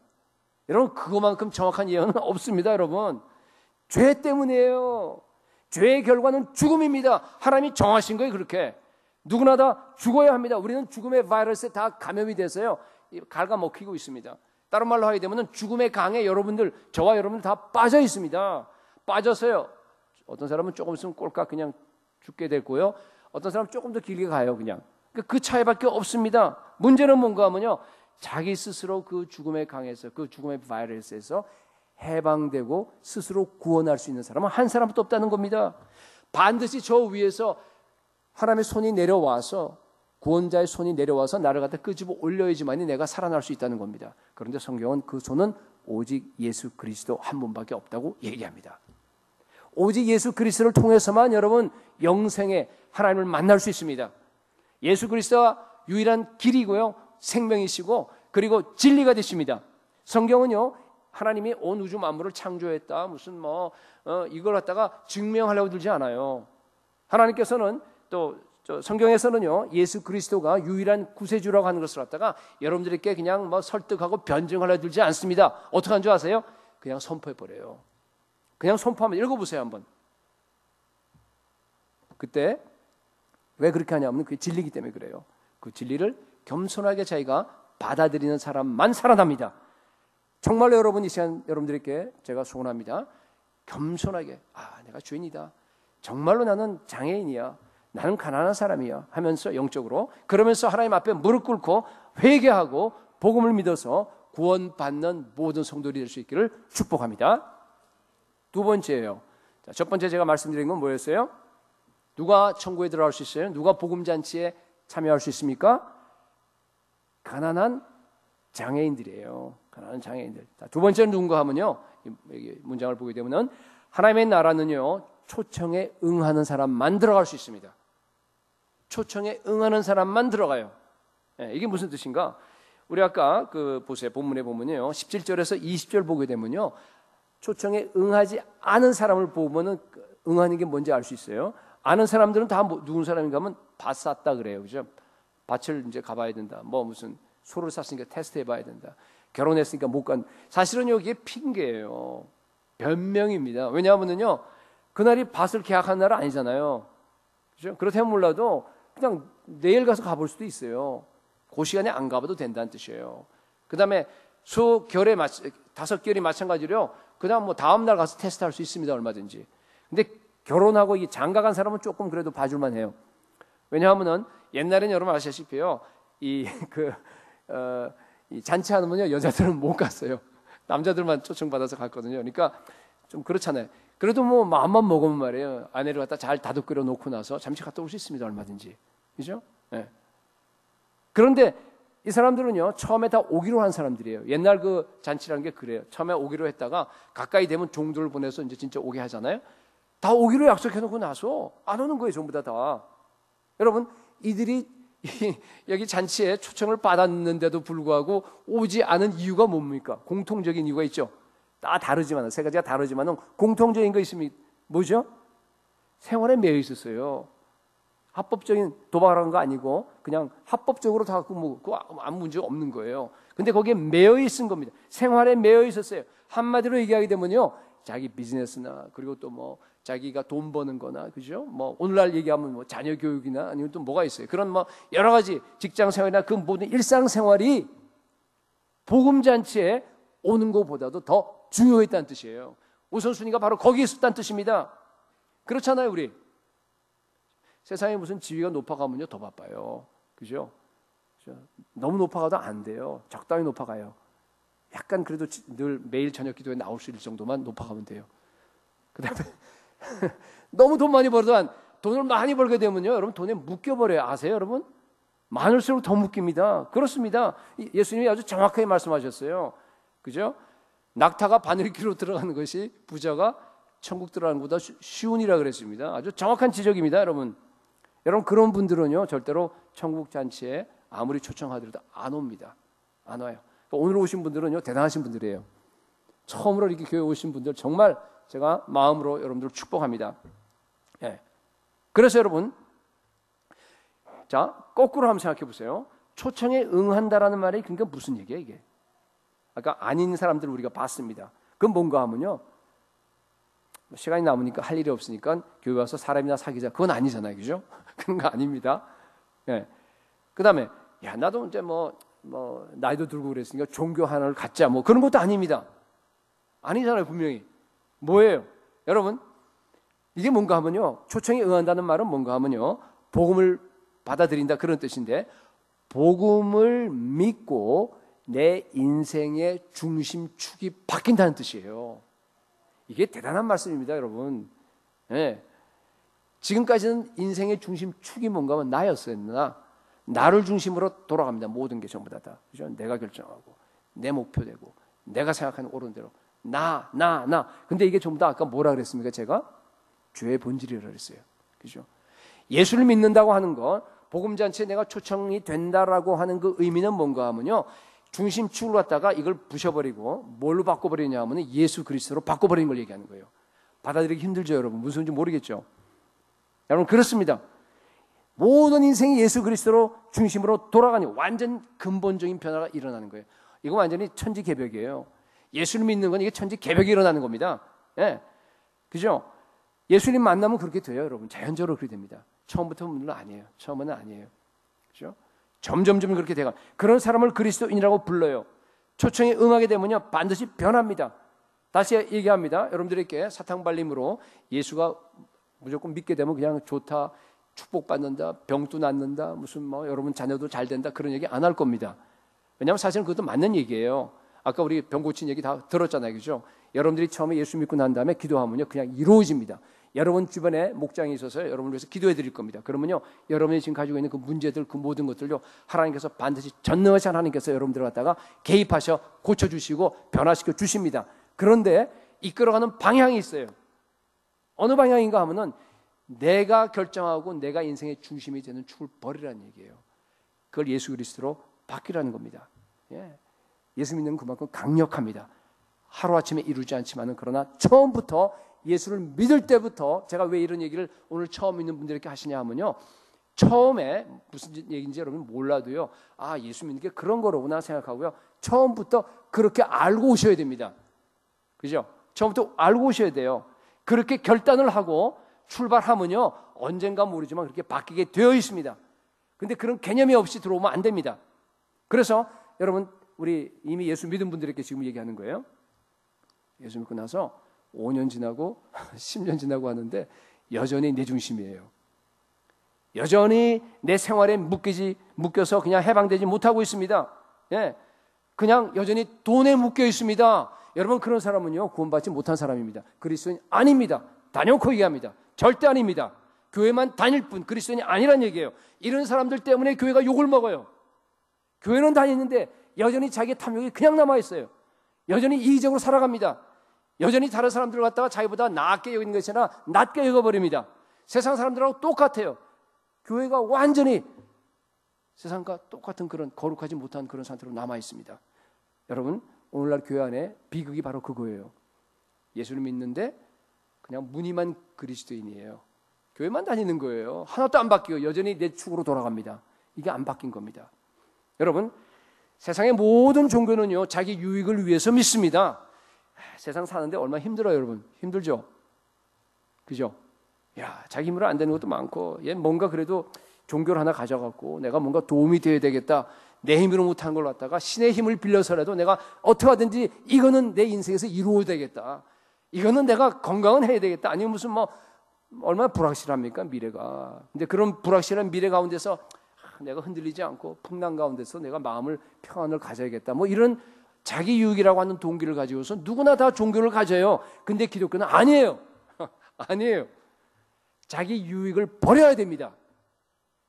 여러분, 그거만큼 정확한 예언은 없습니다, 여러분. 죄 때문이에요. 죄의 결과는 죽음입니다. 하나님이 정하신 거예요, 그렇게. 누구나 다 죽어야 합니다. 우리는 죽음의 바이러스에 다 감염이 돼서요, 갉아먹히고 있습니다. 다른 말로 하게 되면 죽음의 강에 여러분들, 저와 여러분들 다 빠져 있습니다. 빠져서요, 어떤 사람은 조금 있으면 꼴깍 그냥 죽게 됐고요, 어떤 사람은 조금 더 길게 가요, 그냥. 그 차이밖에 없습니다. 문제는 뭔가 하면요, 자기 스스로 그 죽음의 강에서, 그 죽음의 바이러스에서 해방되고 스스로 구원할 수 있는 사람은 한 사람도 없다는 겁니다. 반드시 저 위에서 하나님의 손이 내려와서, 구원자의 손이 내려와서 나를 갖다 끄집어 올려야지만이 내가 살아날 수 있다는 겁니다. 그런데 성경은 그 손은 오직 예수 그리스도 한 분밖에 없다고 얘기합니다. 오직 예수 그리스도를 통해서만 여러분 영생에 하나님을 만날 수 있습니다. 예수 그리스도가 유일한 길이고요, 생명이시고 그리고 진리가 되십니다. 성경은요, 하나님이 온 우주 만물을 창조했다, 무슨 이걸 갖다가 증명하려고 들지 않아요. 하나님께서는 또 성경에서는요, 예수 그리스도가 유일한 구세주라고 하는 것을 갖다가 여러분들에게 그냥 설득하고 변증하려고 들지 않습니다. 어떻게 한 줄 아세요? 그냥 선포해 버려요. 그냥 선포하면 읽어보세요, 한번. 그때 왜 그렇게 하냐면 그게 진리이기 때문에 그래요. 그 진리를 겸손하게 자기가 받아들이는 사람만 살아납니다. 정말로 여러분, 이 시간 여러분들에게 제가 소원합니다. 겸손하게, 내가 죄인이다, 정말로 나는 장애인이야, 나는 가난한 사람이야 하면서 영적으로, 그러면서 하나님 앞에 무릎 꿇고 회개하고 복음을 믿어서 구원받는 모든 성도들이 될 수 있기를 축복합니다. 두 번째예요. 첫 번째 제가 말씀드린 건 뭐였어요? 누가 천국에 들어갈 수 있어요? 누가 복음잔치에 참여할 수 있습니까? 가난한 장애인들이에요. 가난한 장애인들. 두 번째는 누군가 하면요, 여기 문장을 보게 되면 하나님의 나라는요, 초청에 응하는 사람만 들어갈 수 있습니다. 초청에 응하는 사람만 들어가요. 이게 무슨 뜻인가? 우리 아까 보세요. 본문에 보면요. 17절에서 20절 보게 되면요. 초청에 응하지 않은 사람을 보면은 응하는 게 뭔지 알 수 있어요. 아는 사람들은 다 누군 사람인가 하면 밭 샀다 그래요. 그죠? 밭을 이제 가봐야 된다. 무슨 소를 샀으니까 테스트 해봐야 된다. 결혼했으니까 못 간. 사실은 여기에 핑계예요. 변명입니다. 왜냐하면요. 그날이 밭을 계약한 날은 아니잖아요. 그죠? 그렇다면 몰라도 그냥 내일 가서 가볼 수도 있어요. 그 시간에 안 가봐도 된다는 뜻이에요. 그 다음에 수결에 5개월이 마찬가지로 그다음 다음 날 가서 테스트할 수 있습니다. 얼마든지. 근데 결혼하고 이 장가간 사람은 조금 그래도 봐줄만 해요. 왜냐하면은 옛날에는 여러분 아시다시피요. 이 잔치하면요 여자들은 못 갔어요. 남자들만 초청받아서 갔거든요. 그러니까 좀 그렇잖아요. 그래도 마음만 먹으면 말이에요. 아내를 갖다 잘 다독거려 놓고 나서 잠시 갔다 올 수 있습니다. 얼마든지. 그죠? 네. 그런데 이 사람들은요 처음에 다 오기로 한 사람들이에요. 옛날 그 잔치라는 게 그래요. 처음에 오기로 했다가 가까이 되면 종들을 보내서 이제 진짜 오게 하잖아요. 다 오기로 약속해놓고 나서 안 오는 거예요. 전부 다. 여러분 이들이 여기 잔치에 초청을 받았는데도 불구하고 오지 않은 이유가 뭡니까? 공통적인 이유가 있죠. 다 다르지만 세 가지가 다르지만 공통적인 거 있습니다. 뭐죠? 생활에 매여 있었어요. 합법적인 도박을 한 거 아니고 그냥 합법적으로 다 아무 문제 없는 거예요. 근데 거기에 매여 있은 겁니다. 생활에 매여 있었어요. 한마디로 얘기하게 되면요, 자기 비즈니스나 그리고 또 자기가 돈 버는 거나 그죠? 오늘날 얘기하면 자녀 교육이나 아니면 또 뭐가 있어요. 그런 여러 가지 직장 생활이나 그 모든 일상 생활이 복음 잔치에 오는 것보다도 더 중요했다는 뜻이에요. 우선순위가 바로 거기에 있었다는 뜻입니다. 그렇잖아요, 우리. 세상에 무슨 지위가 높아가면요 더 바빠요. 그죠? 너무 높아가도 안 돼요. 적당히 높아가요. 약간 그래도 늘 매일 저녁 기도에 나올 수 있을 정도만 높아가면 돼요. 그 다음에 너무 돈 많이 벌어도 돈을 많이 벌게 되면요 여러분 돈에 묶여버려요. 아세요 여러분? 많을수록 더 묶입니다. 그렇습니다. 예수님이 아주 정확하게 말씀하셨어요. 그죠? 낙타가 바늘귀로 들어가는 것이 부자가 천국 들어가는 것보다 쉬운이라 그랬습니다. 아주 정확한 지적입니다. 여러분 그런 분들은요 절대로 천국 잔치에 아무리 초청하더라도 안 옵니다. 안 와요. 오늘 오신 분들은요 대단하신 분들이에요. 처음으로 이렇게 교회 오신 분들 정말 제가 마음으로 여러분들을 축복합니다. 예. 그래서 여러분 자 거꾸로 한번 생각해 보세요. 초청에 응한다라는 말이 그러니까 무슨 얘기예요 이게? 아까 아닌 사람들을 우리가 봤습니다. 그건 뭔가 하면요 시간이 남으니까 할 일이 없으니까 교회 와서 사람이나 사귀자. 그건 아니잖아요. 그죠? 그런 거 아닙니다. 예. 그 다음에, 나도 이제 나이도 들고 그랬으니까 종교 하나를 갖자. 그런 것도 아닙니다. 아니잖아요. 분명히. 뭐예요? 여러분, 이게 뭔가 하면요. 초청에 응한다는 말은 뭔가 하면요. 복음을 받아들인다. 그런 뜻인데, 복음을 믿고 내 인생의 중심축이 바뀐다는 뜻이에요. 이게 대단한 말씀입니다, 여러분. 네. 지금까지는 인생의 중심축이 뭔가 하면 나였어요. 나를 중심으로 돌아갑니다. 모든 게 전부 다. 그죠? 내가 결정하고, 내 목표되고, 내가 생각하는 옳은 대로. 나. 근데 이게 전부 다 아까 뭐라 그랬습니까? 제가? 죄의 본질이라고 그랬어요. 그죠? 예수를 믿는다고 하는 건, 복음잔치에 내가 초청이 된다라고 하는 그 의미는 뭔가 하면요. 중심축을 갖다가 이걸 부셔버리고 뭘로 바꿔버리냐 하면 예수 그리스도로 바꿔버리는 걸 얘기하는 거예요. 받아들이기 힘들죠, 여러분. 무슨 소리인지 모르겠죠. 여러분 그렇습니다. 모든 인생이 예수 그리스도로 중심으로 돌아가는 완전 근본적인 변화가 일어나는 거예요. 이거 완전히 천지개벽이에요. 예수를 믿는 건 이게 천지개벽이 일어나는 겁니다. 예, 그죠? 예수님 만나면 그렇게 돼요, 여러분. 자연적으로 그렇게 됩니다. 처음부터 물론 아니에요. 처음은 아니에요. 그죠? 점점점 그렇게 돼가. 그런 사람을 그리스도인이라고 불러요. 초청에 응하게 되면요 반드시 변합니다. 다시 얘기합니다. 여러분들에게 사탕발림으로 예수가 무조건 믿게 되면 그냥 좋다, 축복받는다, 병도 낫는다, 무슨 여러분 자녀도 잘 된다 그런 얘기 안 할 겁니다. 왜냐하면 사실은 그것도 맞는 얘기예요. 아까 우리 병 고친 얘기 다 들었잖아요, 그죠? 여러분들이 처음에 예수 믿고 난 다음에 기도하면요 그냥 이루어집니다. 여러분 주변에 목장이 있어서 여러분을 위해서 기도해 드릴 겁니다. 그러면요 여러분이 지금 가지고 있는 그 문제들 그 모든 것들요 하나님께서 반드시 전능하신 하나님께서 여러분들을 갖다가 개입하셔 고쳐주시고 변화시켜 주십니다. 그런데 이끌어가는 방향이 있어요. 어느 방향인가 하면은 내가 결정하고 내가 인생의 중심이 되는 축을 버리라는 얘기예요. 그걸 예수 그리스도로 바뀌라는 겁니다. 예. 예수 믿는 그만큼 강력합니다. 하루아침에 이루지 않지만은 그러나 처음부터 예수를 믿을 때부터, 제가 왜 이런 얘기를 오늘 처음 믿는 분들에게 하시냐 하면요, 처음에 무슨 얘기인지 여러분 몰라도요, 아, 예수 믿는 게 그런 거로구나 생각하고요, 처음부터 그렇게 알고 오셔야 됩니다. 그죠? 처음부터 알고 오셔야 돼요. 그렇게 결단을 하고 출발하면요, 언젠가 모르지만 그렇게 바뀌게 되어 있습니다. 근데 그런 개념이 없이 들어오면 안 됩니다. 그래서 여러분, 우리 이미 예수 믿은 분들에게 지금 얘기하는 거예요. 예수 믿고 나서 5년 지나고 10년 지나고 하는데 여전히 내 중심이에요. 여전히 내 생활에 묶여서 그냥 해방되지 못하고 있습니다. 예, 그냥 여전히 돈에 묶여 있습니다. 여러분, 그런 사람은요, 구원받지 못한 사람입니다. 그리스도인 아닙니다. 단연코 얘기합니다. 절대 아닙니다. 교회만 다닐 뿐 그리스도인이 아니란 얘기예요. 이런 사람들 때문에 교회가 욕을 먹어요. 교회는 다니는데 여전히 자기의 탐욕이 그냥 남아있어요. 여전히 이기적으로 살아갑니다. 여전히 다른 사람들을 갖다가 자기보다 낮게 여기는 것이 아니라 낮게 여겨버립니다. 세상 사람들하고 똑같아요. 교회가 완전히 세상과 똑같은 그런 거룩하지 못한 그런 상태로 남아있습니다. 여러분, 오늘날 교회 안에 비극이 바로 그거예요. 예수를 믿는데 그냥 무늬만 그리스도인이에요. 교회만 다니는 거예요. 하나도 안 바뀌고 여전히 내 축으로 돌아갑니다. 이게 안 바뀐 겁니다. 여러분, 세상의 모든 종교는요, 자기 유익을 위해서 믿습니다. 세상 사는데 얼마나 힘들어요, 여러분. 힘들죠? 그죠? 야, 자기 힘으로 안 되는 것도 많고, 얘 뭔가 그래도 종교를 하나 가져갖고 내가 뭔가 도움이 되어야 되겠다. 내 힘으로 못하는 걸 갖다가 신의 힘을 빌려서라도 내가 어떻게 하든지 이거는 내 인생에서 이루어야 되겠다. 이거는 내가 건강은 해야 되겠다. 아니면 무슨 얼마나 불확실합니까, 미래가. 근데 그런 불확실한 미래 가운데서 내가 흔들리지 않고 풍랑 가운데서 내가 마음을 평안을 가져야겠다. 이런 자기 유익이라고 하는 동기를 가지고서 누구나 다 종교를 가져요. 근데 기독교는 아니에요. 아니에요. 자기 유익을 버려야 됩니다.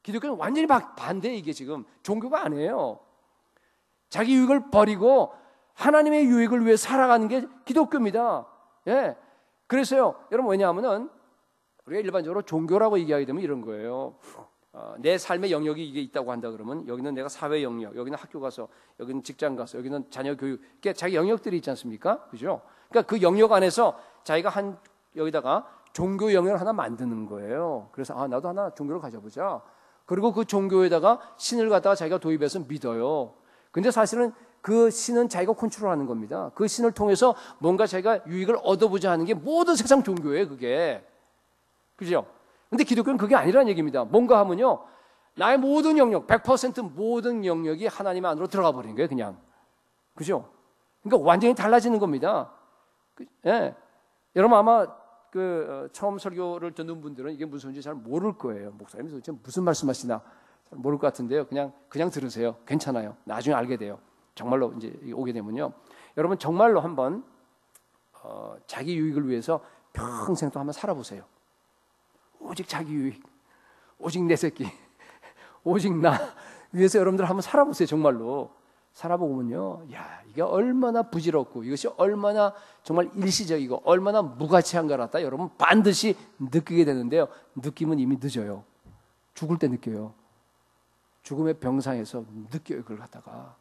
기독교는 완전히 반대. 이게 지금 종교가 아니에요. 자기 유익을 버리고 하나님의 유익을 위해 살아가는 게 기독교입니다. 예. 그래서요, 여러분, 왜냐하면은 우리가 일반적으로 종교라고 얘기하게 되면 이런 거예요. 내 삶의 영역이 이게 있다고 한다 그러면 여기는 내가 사회 영역, 여기는 학교 가서, 여기는 직장 가서, 여기는 자녀 교육, 그러니까 자기 영역들이 있지 않습니까? 그죠? 그러니까 그 영역 안에서 자기가 여기다가 종교 영역을 하나 만드는 거예요. 그래서 나도 하나 종교를 가져보자. 그리고 그 종교에다가 신을 갖다가 자기가 도입해서 믿어요. 근데 사실은 그 신은 자기가 컨트롤하는 겁니다. 그 신을 통해서 뭔가 자기가 유익을 얻어보자 하는 게 모든 세상 종교예요, 그게. 그죠? 근데 기독교는 그게 아니라는 얘기입니다. 뭔가 하면요, 나의 모든 영역, 100% 모든 영역이 하나님 안으로 들어가 버리는 거예요, 그냥. 그죠? 그러니까 완전히 달라지는 겁니다. 예. 여러분, 아마 처음 설교를 듣는 분들은 이게 무슨 소리인지 잘 모를 거예요. 목사님이 도대체 무슨 말씀하시나 잘 모를 것 같은데요. 그냥 들으세요. 괜찮아요. 나중에 알게 돼요. 정말로 이제 오게 되면요. 여러분, 정말로 한번 자기 유익을 위해서 평생 또 한번 살아보세요. 오직 자기 유익, 오직 내 새끼, 오직 나 위해서 여러분들 한번 살아보세요. 정말로 살아보면요, 야, 이게 얼마나 부질없고 이것이 얼마나 정말 일시적이고 얼마나 무가치한 걸 갖다 여러분 반드시 느끼게 되는데요. 느낌은 이미 늦어요. 죽을 때 느껴요. 죽음의 병상에서 느껴요. 그걸 갖다가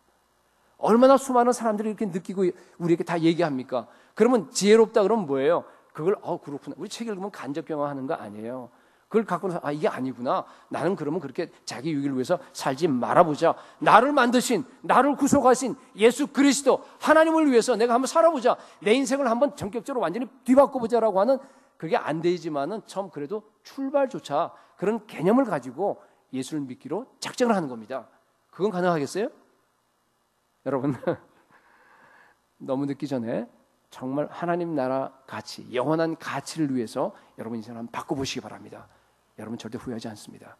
얼마나 수많은 사람들이 이렇게 느끼고 우리에게 다 얘기합니까? 그러면 지혜롭다 그러면 뭐예요? 그걸 그렇구나. 우리 책 읽으면 간접 경험하는 거 아니에요. 그걸 갖고 나서 이게 아니구나. 나는 그러면 그렇게 자기 유익을 위해서 살지 말아보자. 나를 만드신, 나를 구속하신 예수 그리스도 하나님을 위해서 내가 한번 살아보자. 내 인생을 한번 전격적으로 완전히 뒤바꿔보자라고 하는, 그게 안 되지만은 처음 그래도 출발조차 그런 개념을 가지고 예수를 믿기로 작정을 하는 겁니다. 그건 가능하겠어요? 여러분, 너무 늦기 전에 정말 하나님 나라 가치, 영원한 가치를 위해서 여러분 인생을 한번 바꿔보시기 바랍니다. 여러분 절대 후회하지 않습니다.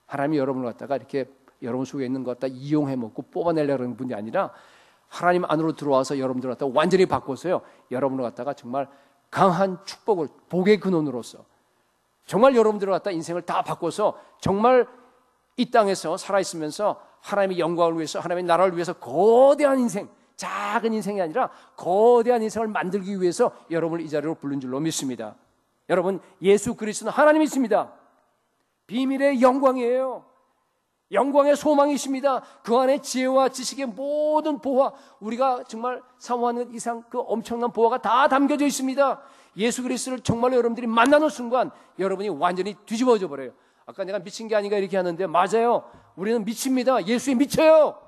하나님이 여러분을 갖다가 이렇게 여러분 속에 있는 것 갖다 이용해 먹고 뽑아내려고 하는 분이 아니라 하나님 안으로 들어와서 여러분들 갖다가 완전히 바꿔서요, 여러분을 갖다가 정말 강한 축복을, 복의 근원으로서 정말 여러분들을 갖다 인생을 다 바꿔서 정말 이 땅에서 살아있으면서 하나님의 영광을 위해서, 하나님의 나라를 위해서 거대한 인생, 작은 인생이 아니라 거대한 인생을 만들기 위해서 여러분을 이 자리로 부른 줄로 믿습니다. 여러분, 예수 그리스도는 하나님이십니다. 비밀의 영광이에요. 영광의 소망이십니다. 그 안에 지혜와 지식의 모든 보화, 우리가 정말 사모하는 이상 그 엄청난 보화가 다 담겨져 있습니다. 예수 그리스도를 정말로 여러분들이 만나는 순간 여러분이 완전히 뒤집어져 버려요. 아까 내가 미친 게 아닌가 이렇게 하는데 맞아요. 우리는 미칩니다. 예수에 미쳐요.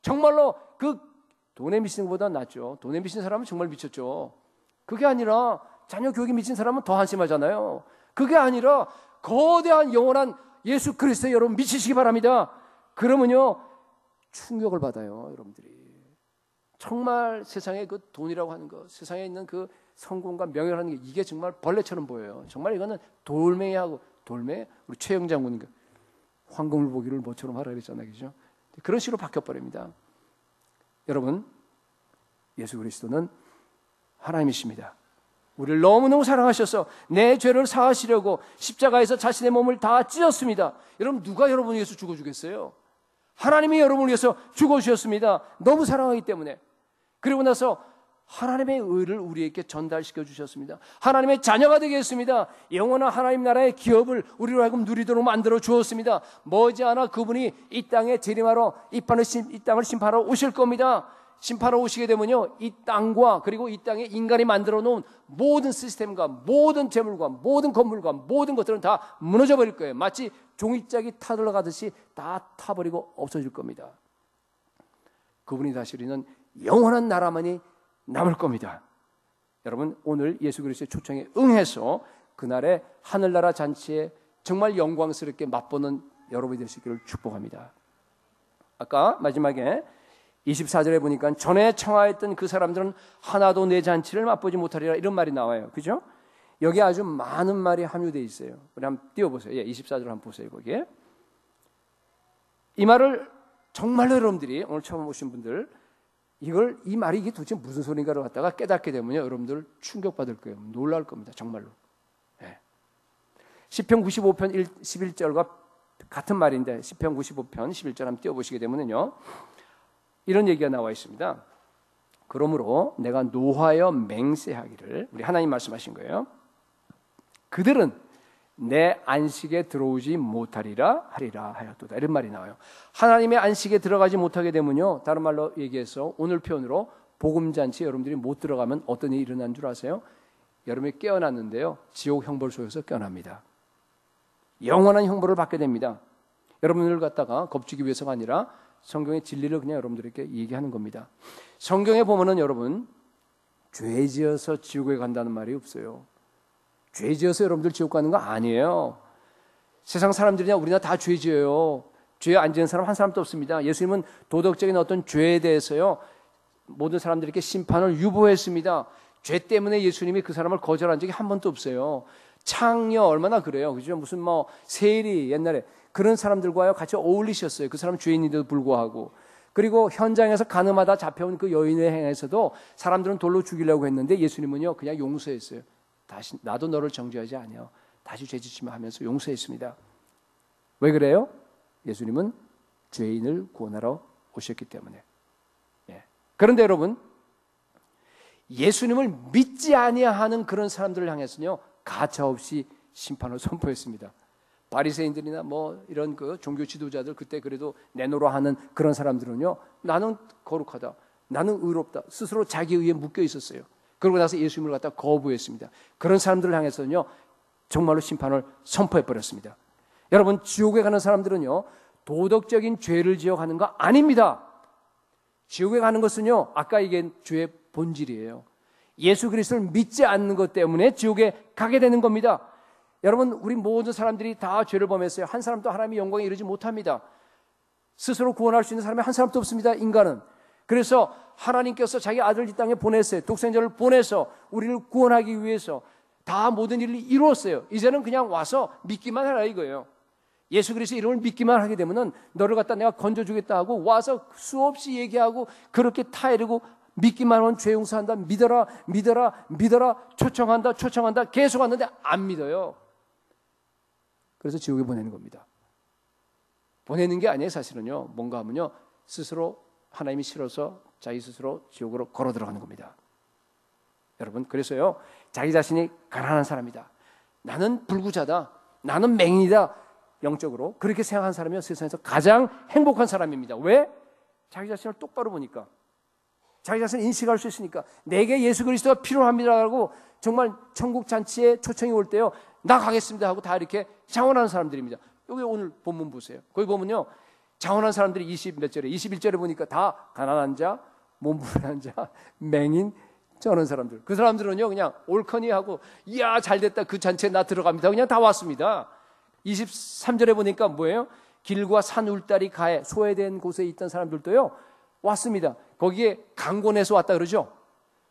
정말로 그 돈에 미치는 것보다 낫죠. 돈에 미친 사람은 정말 미쳤죠. 그게 아니라 자녀 교육에 미친 사람은 더 한심하잖아요. 그게 아니라 거대한 영원한 예수 그리스도에 여러분 미치시기 바랍니다. 그러면요 충격을 받아요. 여러분들이 정말 세상에 그 돈이라고 하는 거, 세상에 있는 그 성공과 명예라는 게 이게 정말 벌레처럼 보여요. 정말 이거는 돌멩이하고 돌멩이, 우리 최영 장군이 황금을 보기를 뭐처럼 하라 그랬잖아요. 그죠? 그런 식으로 바뀌어버립니다. 여러분, 예수 그리스도는 하나님이십니다. 우리를 너무너무 사랑하셔서 내 죄를 사하시려고 십자가에서 자신의 몸을 다 찢었습니다. 여러분, 누가 여러분을 위해서 죽어주겠어요? 하나님이 여러분을 위해서 죽어주셨습니다. 너무 사랑하기 때문에. 그리고 나서 하나님의 의를 우리에게 전달시켜 주셨습니다. 하나님의 자녀가 되게 했습니다. 영원한 하나님 나라의 기업을 우리로 하여금 누리도록 만들어 주었습니다. 머지않아 그분이 이 땅에 재림하러 이 땅을 심판하러 오실 겁니다. 심판하러 오시게 되면요, 이 땅과 그리고 이 땅에 인간이 만들어 놓은 모든 시스템과 모든 재물과 모든 건물과 모든 것들은 다 무너져 버릴 거예요. 마치 종이짝이 타들어가듯이 다 타버리고 없어질 겁니다. 그분이 다스리는 영원한 나라만이 남을 겁니다. 여러분, 오늘 예수 그리스도의 초청에 응해서 그날의 하늘나라 잔치에 정말 영광스럽게 맛보는 여러분이 될 수 있기를 축복합니다. 아까 마지막에 24절에 보니까 전에 청하였던 그 사람들은 하나도 내 잔치를 맛보지 못하리라 이런 말이 나와요. 그죠? 여기 아주 많은 말이 함유되어 있어요. 우리 한번 띄워보세요. 24절 한번 보세요. 거기에 이 말을 정말로 여러분들이 오늘 처음 오신 분들 이 말이 이게 도대체 무슨 소리인가를 갖다가 깨닫게 되면요, 여러분들 충격받을 거예요. 놀랄 겁니다. 정말로. 네. 시편 95편 11절과 같은 말인데 시편 95편 11절 한번 띄워보시게 되면요, 이런 얘기가 나와 있습니다. 그러므로 내가 노하여 맹세하기를, 우리 하나님 말씀하신 거예요. 그들은 내 안식에 들어오지 못하리라 하리라 하였도다. 이런 말이 나와요. 하나님의 안식에 들어가지 못하게 되면요, 다른 말로 얘기해서 오늘 표현으로 복음잔치에 여러분들이 못 들어가면 어떤 일이 일어난 줄 아세요? 여러분이 깨어났는데요, 지옥 형벌 속에서 깨어납니다. 영원한 형벌을 받게 됩니다. 여러분을 갖다가 겁주기 위해서가 아니라 성경의 진리를 그냥 여러분들에게 얘기하는 겁니다. 성경에 보면은 여러분, 죄 지어서 지옥에 간다는 말이 없어요. 죄 지어서 여러분들 지옥 가는 거 아니에요. 세상 사람들이나 우리나 다 죄 지어요. 죄 안 지은 사람 한 사람도 없습니다. 예수님은 도덕적인 어떤 죄에 대해서요, 모든 사람들에게 심판을 유보했습니다. 죄 때문에 예수님이 그 사람을 거절한 적이 한 번도 없어요. 창녀 얼마나 그래요. 그죠? 무슨 세리 옛날에 그런 사람들과요 같이 어울리셨어요. 그 사람 죄인인데도 불구하고. 그리고 현장에서 가늠하다 잡혀온 그 여인의 행에서도 사람들은 돌로 죽이려고 했는데 예수님은요 그냥 용서했어요. 다시 나도 너를 정죄하지 아니요, 다시 죄짓지마 하면서 용서했습니다. 왜 그래요? 예수님은 죄인을 구원하러 오셨기 때문에. 그런데 여러분, 예수님을 믿지 아니하는 그런 사람들을 향해서는요 가차없이 심판을 선포했습니다. 바리새인들이나 이런 그 종교 지도자들, 그때 그래도 내노라 하는 그런 사람들은요, 나는 거룩하다, 나는 의롭다, 스스로 자기 의에 묶여 있었어요. 그러고 나서 예수님을 갖다 거부했습니다. 그런 사람들을 향해서는요 정말로 심판을 선포해 버렸습니다. 여러분, 지옥에 가는 사람들은요 도덕적인 죄를 지어 가는 거 아닙니다. 지옥에 가는 것은요, 아까 얘기한 죄의 본질이에요. 예수 그리스도를 믿지 않는 것 때문에 지옥에 가게 되는 겁니다. 여러분, 우리 모든 사람들이 다 죄를 범했어요. 한 사람도 하나님의 영광에 이르지 못합니다. 스스로 구원할 수 있는 사람이 한 사람도 없습니다. 인간은. 그래서 하나님께서 자기 아들 이 땅에 보냈어요. 독생자를 보내서 우리를 구원하기 위해서 다 모든 일을 이루었어요. 이제는 그냥 와서 믿기만 하라 이거예요. 예수 그리스도의 이름을 믿기만 하게 되면은 너를 갖다 내가 건져주겠다 하고 와서 수없이 얘기하고 그렇게 타이르고 믿기만 하면 죄 용서한다, 믿어라 믿어라 믿어라, 초청한다 계속 왔는데 안 믿어요. 그래서 지옥에 보내는 겁니다. 보내는 게 아니에요. 사실은요, 뭔가 하면요 스스로 하나님이 싫어서 자기 스스로 지옥으로 걸어 들어가는 겁니다. 여러분, 그래서요 자기 자신이 가난한 사람이다, 나는 불구자다, 나는 맹인이다, 영적으로 그렇게 생각하는 사람이 세상에서 가장 행복한 사람입니다. 왜? 자기 자신을 똑바로 보니까, 자기 자신을 인식할 수 있으니까. 내게 예수 그리스도가 필요합니다라고 정말 천국 잔치에 초청이 올 때요, 나 가겠습니다 하고 다 이렇게 장원하는 사람들입니다. 여기 오늘 본문 보세요. 거기 보면요, 장원한 사람들이 20몇 절에, 21절에 보니까 다 가난한 자, 몸부림한 자, 맹인, 저런 사람들. 그 사람들은요 그냥 올커니 하고 이야 잘됐다, 그 잔치에 나 들어갑니다, 그냥 다 왔습니다. 23절에 보니까 뭐예요? 길과 산 울다리 가에 소외된 곳에 있던 사람들도요 왔습니다. 거기에 강권해서 왔다 그러죠.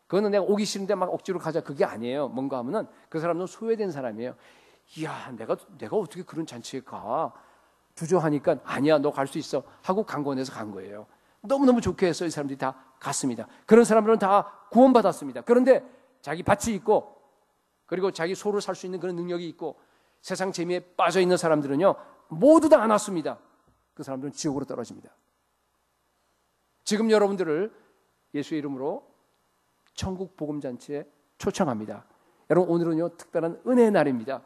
그거는 내가 오기 싫은데 막 억지로 가자, 그게 아니에요. 뭔가 하면은 그 사람은 소외된 사람이에요. 이야 내가 어떻게 그런 잔치에 가, 주저하니까 아니야 너 갈 수 있어 하고 강권해서 간 거예요. 너무너무 좋게 해서 이 사람들이 다 갔습니다. 그런 사람들은 다 구원받았습니다. 그런데 자기 밭이 있고 그리고 자기 소를 살 수 있는 그런 능력이 있고 세상 재미에 빠져 있는 사람들은요 모두 다 안 왔습니다. 그 사람들은 지옥으로 떨어집니다. 지금 여러분들을 예수의 이름으로 천국 복음잔치에 초청합니다. 여러분 오늘은요 특별한 은혜의 날입니다.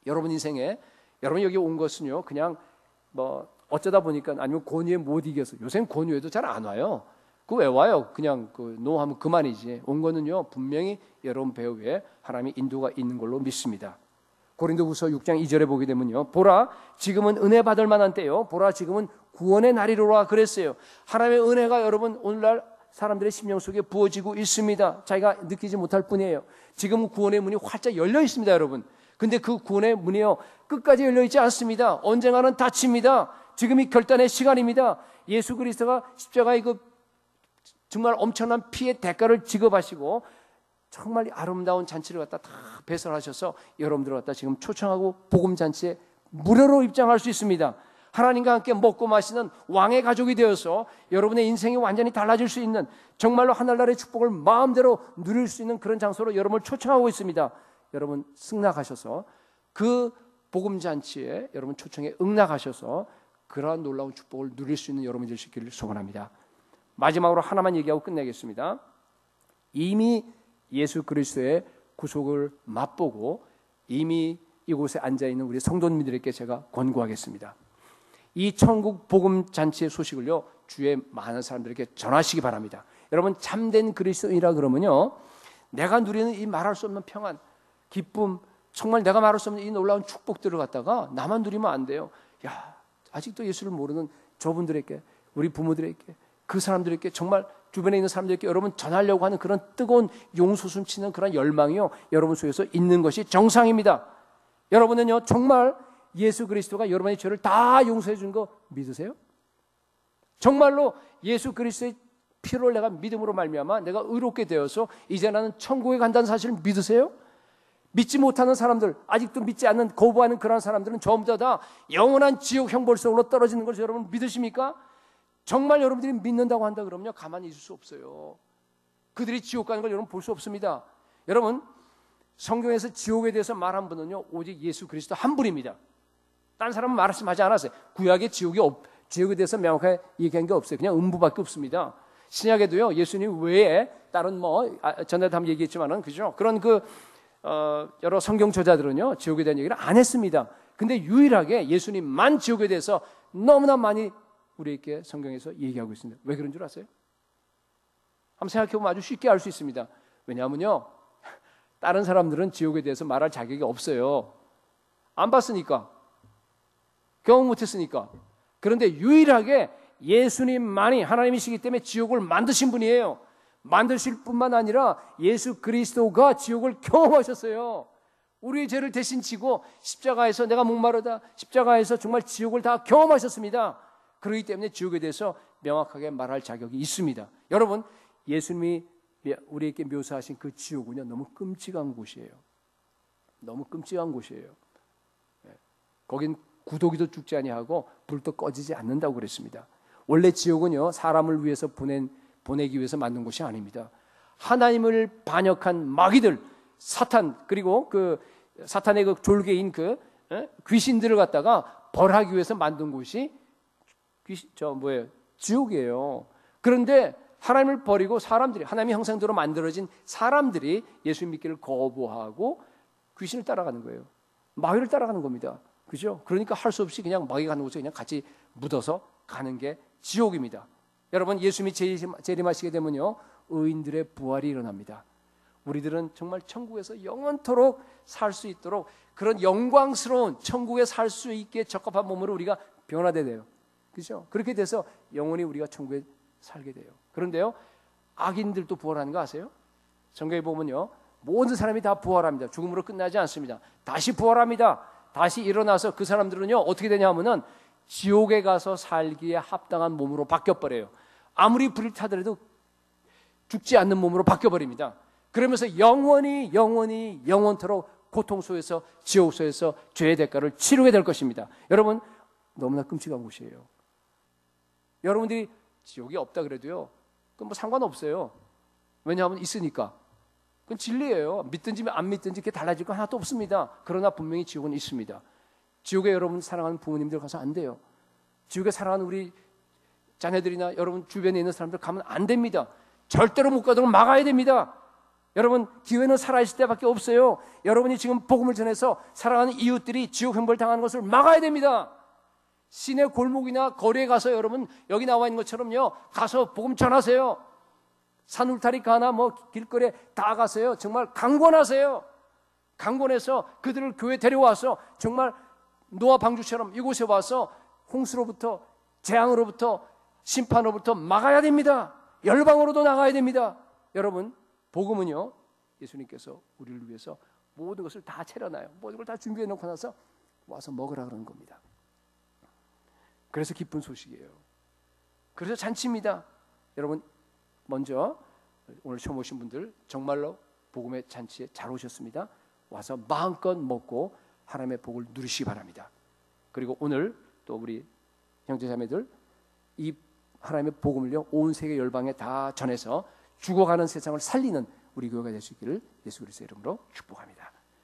여러분 인생에 여러분 여기 온 것은요 그냥 뭐 어쩌다 보니까 아니면 권유에 못 이겨서, 요새는 권유에도 잘 안 와요. 그 왜 와요? 그냥 그 노하면 그만이지. 온 거는요 분명히 여러분 배후에 하나님의 인도가 있는 걸로 믿습니다. 고린도후서 6장 2절에 보게 되면요, 보라 지금은 은혜 받을 만한 때요, 보라 지금은 구원의 날이로라 그랬어요. 하나님의 은혜가 여러분 오늘날 사람들의 심령 속에 부어지고 있습니다. 자기가 느끼지 못할 뿐이에요. 지금 구원의 문이 활짝 열려 있습니다, 여러분. 근데 그 구원의 문이요 끝까지 열려 있지 않습니다. 언젠가는 닫힙니다. 지금이 결단의 시간입니다. 예수 그리스도가 십자가의 그 정말 엄청난 피의 대가를 지급하시고 정말 아름다운 잔치를 갖다 다 배설하셔서 여러분들을 갖다 지금 초청하고 복음 잔치에 무료로 입장할 수 있습니다. 하나님과 함께 먹고 마시는 왕의 가족이 되어서 여러분의 인생이 완전히 달라질 수 있는, 정말로 하늘나라의 축복을 마음대로 누릴 수 있는 그런 장소로 여러분을 초청하고 있습니다. 여러분 승낙하셔서 그 복음 잔치에 여러분 초청에 응낙하셔서 그러한 놀라운 축복을 누릴 수 있는 여러분이 되시기를 소원합니다. 마지막으로 하나만 얘기하고 끝내겠습니다. 이미 예수 그리스도의 구속을 맛보고 이미 이곳에 앉아있는 우리 성도님들에게 제가 권고하겠습니다. 이 천국 복음 잔치의 소식을요 주위에 많은 사람들에게 전하시기 바랍니다. 여러분 참된 그리스도인이라 그러면요 내가 누리는 이 말할 수 없는 평안, 기쁨, 정말 내가 말할 수 없는 이 놀라운 축복들을 갖다가 나만 누리면 안 돼요. 야 아직도 예수를 모르는 저분들에게, 우리 부모들에게, 그 사람들에게, 정말 주변에 있는 사람들에게 여러분 전하려고 하는 그런 뜨거운 용솟음치는 그런 열망이요 여러분 속에서 있는 것이 정상입니다. 여러분은요 정말 예수 그리스도가 여러분의 죄를 다 용서해 준 거 믿으세요? 정말로 예수 그리스도의 피로 내가 믿음으로 말미암아 내가 의롭게 되어서 이제 나는 천국에 간다는 사실을 믿으세요? 믿지 못하는 사람들, 아직도 믿지 않는, 거부하는 그런 사람들은 전부 다 영원한 지옥 형벌 속으로 떨어지는 것을 여러분 믿으십니까? 정말 여러분들이 믿는다고 한다 그러면요 가만히 있을 수 없어요. 그들이 지옥 가는 걸 여러분 볼 수 없습니다. 여러분 성경에서 지옥에 대해서 말한 분은요 오직 예수 그리스도 한 분입니다. 딴 사람은 말씀하지 않았어요. 구약에 지옥에 대해서 명확하게 얘기한 게 없어요. 그냥 음부밖에 없습니다. 신약에도요 예수님 외에 다른 전에도 한번 얘기했지만은 그죠? 그런 여러 성경 저자들은요 지옥에 대한 얘기를 안 했습니다. 근데 유일하게 예수님만 지옥에 대해서 너무나 많이 우리에게 성경에서 얘기하고 있습니다. 왜 그런 줄 아세요? 한번 생각해보면 아주 쉽게 알 수 있습니다. 왜냐하면요 다른 사람들은 지옥에 대해서 말할 자격이 없어요. 안 봤으니까, 경험 못했으니까. 그런데 유일하게 예수님만이 하나님이시기 때문에 지옥을 만드신 분이에요. 만드실 뿐만 아니라 예수 그리스도가 지옥을 경험하셨어요. 우리의 죄를 대신 지고 십자가에서 내가 목마르다, 십자가에서 정말 지옥을 다 경험하셨습니다. 그렇기 때문에 지옥에 대해서 명확하게 말할 자격이 있습니다. 여러분 예수님이 우리에게 묘사하신 그 지옥은요 너무 끔찍한 곳이에요. 너무 끔찍한 곳이에요. 거긴 구더기도 죽지 아니하고 불도 꺼지지 않는다고 그랬습니다. 원래 지옥은요 사람을 위해서 보내기 위해서 만든 곳이 아닙니다. 하나님을 반역한 마귀들, 사탄, 그리고 그 사탄의 그 졸개인 그 귀신들을 갖다가 벌하기 위해서 만든 곳이 지옥이에요. 그런데 하나님을 버리고 사람들이, 하나님의 형상대로 만들어진 사람들이 예수 믿기를 거부하고 귀신을 따라가는 거예요. 마귀를 따라가는 겁니다. 그죠? 그러니까 할 수 없이 그냥 마귀 가는 곳에 그냥 같이 묻어서 가는 게 지옥입니다. 여러분, 예수님이 재림하시게 되면요, 의인들의 부활이 일어납니다. 우리들은 정말 천국에서 영원토록 살 수 있도록 그런 영광스러운 천국에 살 수 있게 적합한 몸으로 우리가 변화되게 돼요. 그죠? 그렇게 돼서 영원히 우리가 천국에 살게 돼요. 그런데요, 악인들도 부활하는 거 아세요? 성경에 보면요, 모든 사람이 다 부활합니다. 죽음으로 끝나지 않습니다. 다시 부활합니다. 다시 일어나서 그 사람들은요, 어떻게 되냐 하면은 지옥에 가서 살기에 합당한 몸으로 바뀌어버려요. 아무리 불이 타더라도 죽지 않는 몸으로 바뀌어버립니다. 그러면서 영원토록 고통소에서, 지옥소에서 죄의 대가를 치르게 될 것입니다. 여러분, 너무나 끔찍한 곳이에요. 여러분들이 지옥이 없다 그래도요, 그건 뭐 상관없어요. 왜냐하면 있으니까. 그건 진리예요. 믿든지 안 믿든지 그게 달라질 건 하나도 없습니다. 그러나 분명히 지옥은 있습니다. 지옥에 여러분 사랑하는 부모님들 가서 안 돼요. 지옥에 사랑하는 우리 자녀들이나 여러분 주변에 있는 사람들 가면 안 됩니다. 절대로 못 가도록 막아야 됩니다. 여러분, 기회는 살아있을 때밖에 없어요. 여러분이 지금 복음을 전해서 사랑하는 이웃들이 지옥 형벌 당하는 것을 막아야 됩니다. 시내 골목이나 거리에 가서 여러분, 여기 나와 있는 것처럼요, 가서 복음 전하세요. 산 울타리 가나 뭐 길거리에 다 가세요. 정말 강권하세요. 강권해서 그들을 교회 데려와서 정말 노아 방주처럼 이곳에 와서 홍수로부터, 재앙으로부터, 심판으로부터 막아야 됩니다. 열방으로도 나가야 됩니다. 여러분, 복음은요, 예수님께서 우리를 위해서 모든 것을 다 차려놔요. 모든 걸 다 준비해 놓고 나서 와서 먹으라 그러는 겁니다. 그래서 기쁜 소식이에요. 그래서 잔치입니다. 여러분, 먼저 오늘 처음 오신 분들 정말로 복음의 잔치에 잘 오셨습니다. 와서 마음껏 먹고 하나님의 복을 누리시기 바랍니다. 그리고 오늘 또 우리 형제자매들 이 하나님의 복음을요, 온 세계 열방에 다 전해서 죽어가는 세상을 살리는 우리 교회가 될 수 있기를 예수 그리스도의 이름으로 축복합니다.